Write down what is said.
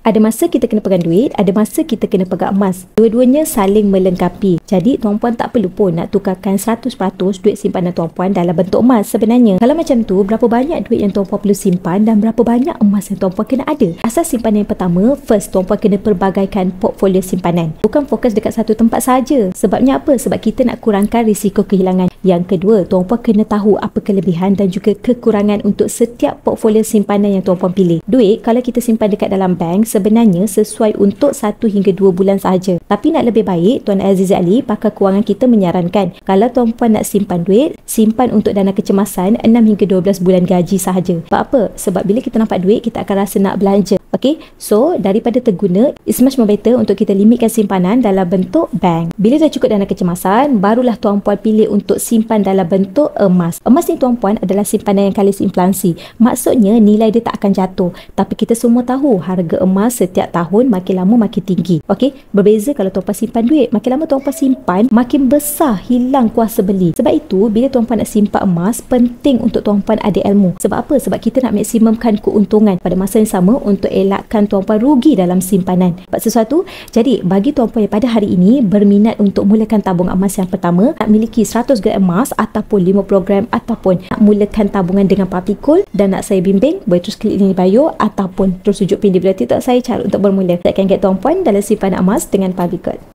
Ada masa kita kena pegang duit, ada masa kita kena pegang emas. Dua-duanya saling melengkapi. Jadi tuan-puan tak perlu pun nak tukarkan 100% duit simpanan tuan-puan dalam bentuk emas. Sebenarnya kalau macam tu, berapa banyak duit yang tuan-puan perlu simpan dan berapa banyak emas yang tuan-puan kena ada. Asas simpanan yang pertama, first tuan-puan kena perbagaikan portfolio simpanan. Bukan fokus dekat satu tempat saja. Sebabnya apa? Sebab kita nak kurangkan risiko kehilangan. Yang kedua, tuan-puan kena tahu apa kelebihan dan juga kekurangan untuk setiap portfolio simpanan yang tuan-puan pilih. Duit kalau kita simpan dekat dalam bank sebenarnya sesuai untuk 1 hingga 2 bulan sahaja. Tapi nak lebih baik, Tuan Aziz Ali, pakar kewangan kita menyarankan kalau tuan-puan nak simpan duit, simpan untuk dana kecemasan 6 hingga 12 bulan gaji sahaja. Sebab apa? Sebab bila kita nampak duit, kita akan rasa nak belanja. Okay, so daripada terguna, it's much more better untuk kita limitkan simpanan dalam bentuk bank. Bila dah cukup dana kecemasan, barulah tuan-puan pilih untuk simpan dalam bentuk emas. Emas ni tuan-puan adalah simpanan yang kalis inflasi. Maksudnya nilai dia tak akan jatuh. Tapi kita semua tahu harga emas setiap tahun makin lama makin tinggi. Okay, berbeza kalau tuan-puan simpan duit. Makin lama tuan-puan simpan, makin besar hilang kuasa beli. Sebab itu, bila tuan-puan nak simpan emas, penting untuk tuan-puan ada ilmu. Sebab apa? Sebab kita nak maksimumkan keuntungan pada masa yang sama untuk elakkan tuan-puan rugi dalam simpanan. Buat sesuatu. Jadi, bagi tuan-puan yang pada hari ini berminat untuk mulakan tabung emas yang pertama, nak miliki 100 gram emas ataupun 50 gram ataupun nak mulakan tabungan dengan partikul dan nak saya bimbing, boleh terus klik link bio ataupun terus tunjuk pin di video TikTok saya cara untuk bermula. Saya akan get tuan-puan dalam simpanan emas dengan Public Code.